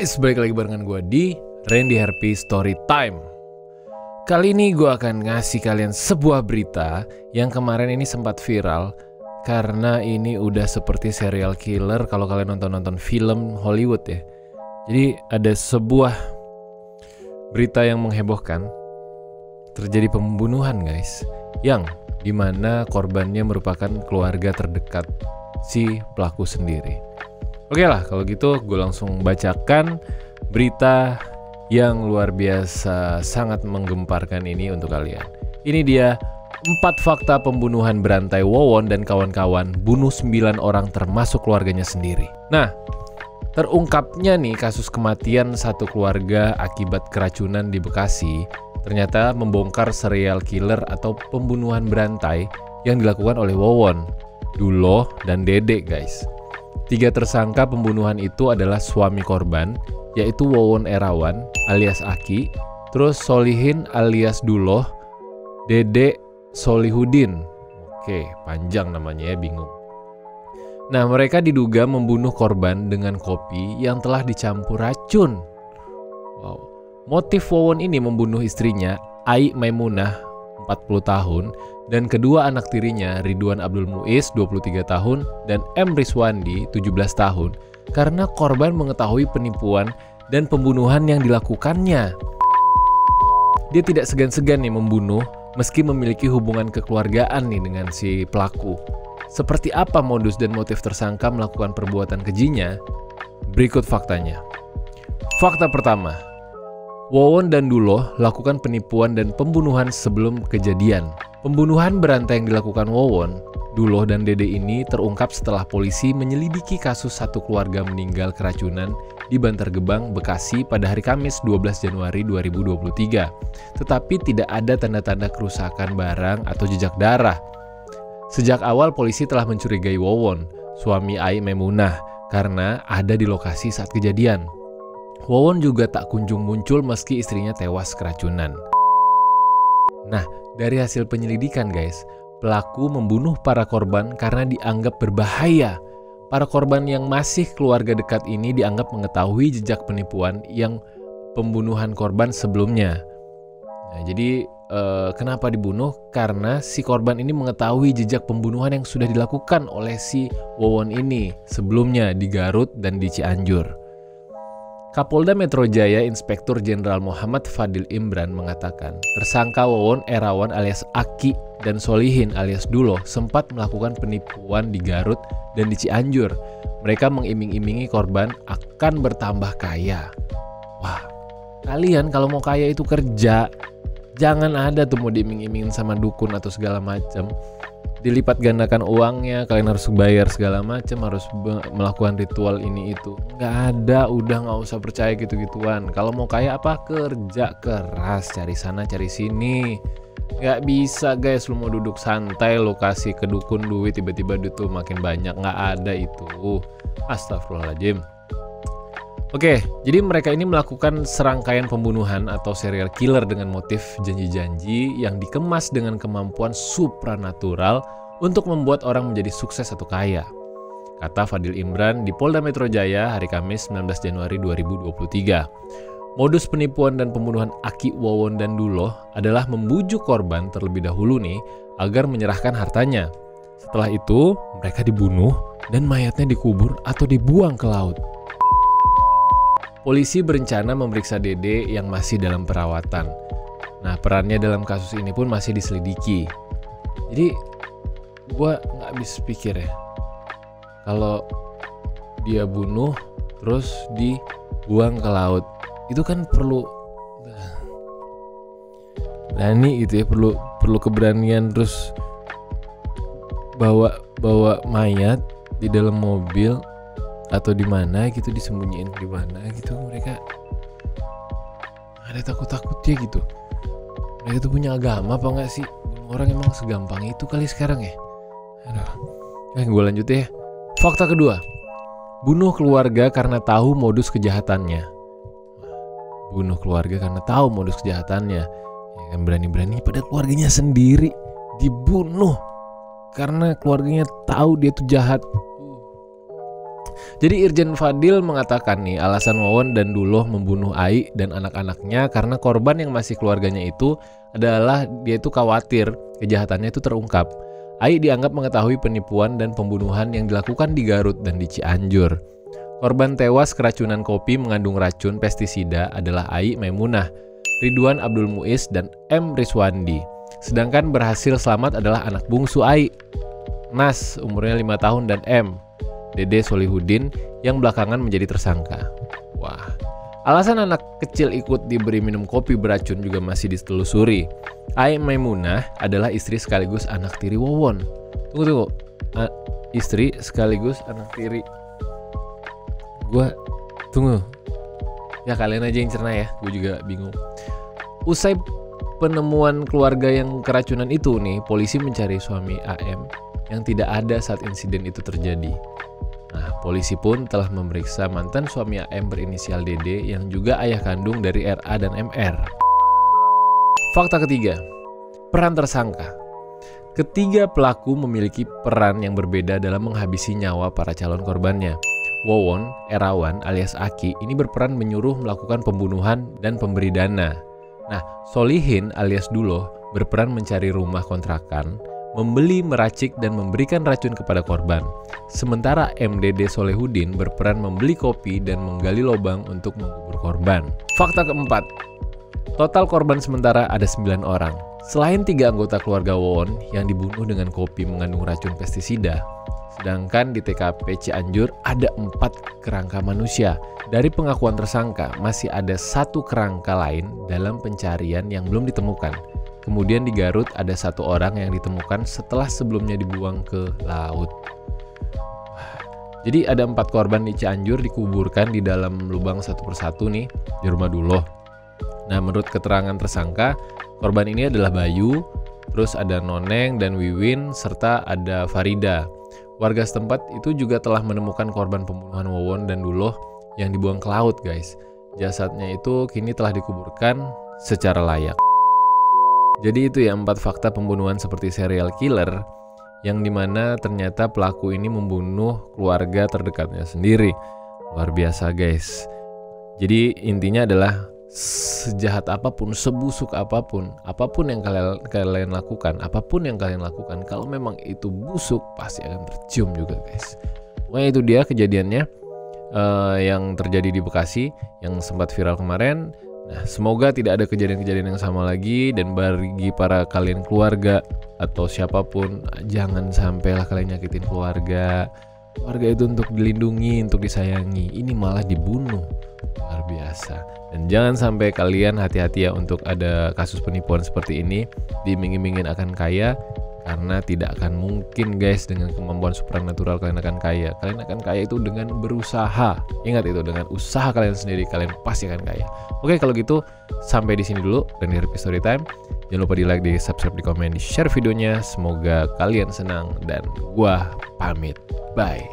guys, balik lagi barengan gue di Randy Harpy Story Time. Kali ini gue akan ngasih kalian sebuah berita yang kemarin ini sempat viral karena ini udah seperti serial killer kalau kalian nonton film Hollywood ya. Jadi ada sebuah berita yang menghebohkan, terjadi pembunuhan guys, yang dimana korbannya merupakan keluarga terdekat si pelaku sendiri. Oke lah, kalau gitu gue langsung bacakan berita yang luar biasa sangat menggemparkan ini untuk kalian. Ini dia 4 fakta pembunuhan berantai Wawon dan kawan-kawan bunuh 9 orang termasuk keluarganya sendiri. Nah, terungkapnya nih kasus kematian satu keluarga akibat keracunan di Bekasi ternyata membongkar serial killer atau pembunuhan berantai yang dilakukan oleh Wawon, Duloh, dan Dede guys. 3 tersangka pembunuhan itu adalah suami korban, yaitu Wawon Erawan alias Aki, terus Solihin alias Duloh, Dede Solihudin. Oke, panjang namanya ya, bingung. Nah, mereka diduga membunuh korban dengan kopi yang telah dicampur racun. Wow. Motif Wawon ini membunuh istrinya, Ai Maimunah, 40 tahun, dan kedua anak tirinya, Ridwan Abdul Muiz, 23 tahun, dan M. Rizwandi, 17 tahun, karena korban mengetahui penipuan dan pembunuhan yang dilakukannya. Dia tidak segan-segan nih membunuh, meski memiliki hubungan kekeluargaan nih dengan si pelaku. Seperti apa modus dan motif tersangka melakukan perbuatan kejinya? Berikut faktanya. Fakta pertama, Wawon dan Duloh lakukan penipuan dan pembunuhan sebelum kejadian. Pembunuhan berantai yang dilakukan Wawon, Duloh, dan Dede ini terungkap setelah polisi menyelidiki kasus satu keluarga meninggal keracunan di Bantar Gebang, Bekasi pada hari Kamis 12 Januari 2023. Tetapi tidak ada tanda-tanda kerusakan barang atau jejak darah. Sejak awal polisi telah mencurigai Wawon, suami Ai Maimunah, karena ada di lokasi saat kejadian. Wawon juga tak kunjung muncul meski istrinya tewas keracunan. Nah, dari hasil penyelidikan guys, pelaku membunuh para korban karena dianggap berbahaya. Para korban yang masih keluarga dekat ini dianggap mengetahui jejak penipuan yang pembunuhan korban sebelumnya. Nah, jadi kenapa dibunuh? Karena si korban ini mengetahui jejak pembunuhan yang sudah dilakukan oleh si Wawon ini sebelumnya di Garut dan di Cianjur. Kapolda Metro Jaya Inspektur Jenderal Muhammad Fadil Imran mengatakan, tersangka Wawon Erawan alias Aki dan Solihin alias Duloh sempat melakukan penipuan di Garut dan di Cianjur. Mereka mengiming-imingi korban akan bertambah kaya. Wah, kalian kalau mau kaya itu kerja. Jangan ada tuh mau diiming-imingin sama dukun atau segala macam. Dilipat gandakan uangnya, kalian harus bayar segala macam, harus melakukan ritual ini itu. Nggak ada, udah nggak usah percaya gitu-gituan. Kalau mau kaya apa? Kerja keras, cari sana cari sini. Nggak bisa guys, lu mau duduk santai, lu kasih ke dukun duit, tiba-tiba duit tuh makin banyak. Nggak ada itu. Astagfirullahaladzim. Oke, jadi mereka ini melakukan serangkaian pembunuhan atau serial killer dengan motif janji-janji yang dikemas dengan kemampuan supranatural untuk membuat orang menjadi sukses atau kaya. Kata Fadil Imran di Polda Metro Jaya hari Kamis 19 Januari 2023. Modus penipuan dan pembunuhan Aki, Wawon, dan Duloh adalah membujuk korban terlebih dahulu nih agar menyerahkan hartanya. Setelah itu, mereka dibunuh dan mayatnya dikubur atau dibuang ke laut. Polisi berencana memeriksa Dede yang masih dalam perawatan. Nah, perannya dalam kasus ini pun masih diselidiki. Jadi, gue nggak habis pikir ya. Kalau dia bunuh, terus dibuang ke laut. Itu kan perlu berani gitu ya, perlu keberanian, terus bawa mayat di dalam mobil atau di mana gitu, disembunyiin di mana gitu. Mereka ada takut-takutnya gitu. Mereka tuh punya agama apa enggak sih? Bunuh orang emang segampang itu kali sekarang ya. Aduh. Gue lanjut ya. Fakta kedua, bunuh keluarga karena tahu modus kejahatannya. Bunuh keluarga karena tahu modus kejahatannya. Ya kan, berani-berani pada keluarganya sendiri dibunuh karena keluarganya tahu dia tuh jahat. Jadi Irjen Fadil mengatakan nih alasan Wawon dan Duloh membunuh Ai dan anak-anaknya karena korban yang masih keluarganya itu adalah dia itu khawatir kejahatannya itu terungkap. Ai dianggap mengetahui penipuan dan pembunuhan yang dilakukan di Garut dan di Cianjur. Korban tewas keracunan kopi mengandung racun pestisida adalah Ai Maimunah, Ridwan Abdul Muiz, dan M. Riswandi. Sedangkan berhasil selamat adalah anak bungsu Ai, Nas umurnya 5 tahun, dan M. Dede Solihudin yang belakangan menjadi tersangka. Wah, alasan anak kecil ikut diberi minum kopi beracun juga masih ditelusuri. Ai Maimunah adalah istri sekaligus anak tiri Wawon. Tunggu. Istri sekaligus anak tiri. Tunggu. Ya kalian aja yang cerna ya, gue juga bingung. Usai penemuan keluarga yang keracunan itu nih, polisi mencari suami AM yang tidak ada saat insiden itu terjadi. Nah, polisi pun telah memeriksa mantan suami AM berinisial DD yang juga ayah kandung dari RA dan MR. Fakta ketiga, peran tersangka. Ketiga pelaku memiliki peran yang berbeda dalam menghabisi nyawa para calon korbannya. Wawon, Erawan alias Aki ini berperan menyuruh melakukan pembunuhan dan pemberi dana. Nah, Solihin alias Duloh berperan mencari rumah kontrakan, membeli, meracik, dan memberikan racun kepada korban. Sementara MDD Solehudin berperan membeli kopi dan menggali lubang untuk mengubur korban. Fakta keempat, total korban sementara ada 9 orang. Selain 3 anggota keluarga Wawon yang dibunuh dengan kopi mengandung racun pestisida, sedangkan di TKP Cianjur ada 4 kerangka manusia. Dari pengakuan tersangka, masih ada 1 kerangka lain dalam pencarian yang belum ditemukan. Kemudian di Garut ada 1 orang yang ditemukan setelah sebelumnya dibuang ke laut. Jadi ada 4 korban di Cianjur dikuburkan di dalam lubang satu persatu nih di rumah Duloh. Nah, menurut keterangan tersangka, korban ini adalah Bayu, terus ada Noneng dan Wiwin, serta ada Farida. Warga setempat itu juga telah menemukan korban pembunuhan Wawon dan Duloh yang dibuang ke laut, guys. Jasadnya itu kini telah dikuburkan secara layak. Jadi itu ya 4 fakta pembunuhan seperti serial killer, yang dimana ternyata pelaku ini membunuh keluarga terdekatnya sendiri. Luar biasa, guys. Jadi intinya adalah sejahat apapun, sebusuk apapun yang kalian lakukan, kalau memang itu busuk pasti akan tercium juga, guys. Pokoknya itu dia kejadiannya yang terjadi di Bekasi yang sempat viral kemarin. Nah, semoga tidak ada kejadian-kejadian yang sama lagi, dan bagi para kalian keluarga atau siapapun, jangan sampailah kalian nyakitin keluarga. Keluarga itu untuk dilindungi, untuk disayangi. Ini malah dibunuh. Luar biasa. Dan jangan sampai kalian hati-hati ya untuk ada kasus penipuan seperti ini, diiming-imingin akan kaya, karena tidak akan mungkin, guys, dengan kemampuan supranatural kalian akan kaya. Kalian akan kaya itu dengan berusaha. Ingat itu, dengan usaha kalian sendiri kalian pasti akan kaya. Oke, kalau gitu sampai di sini dulu Randy Happy Storytime. Jangan lupa di like, di subscribe, di komen, di share videonya. Semoga kalian senang dan gua pamit. Bye.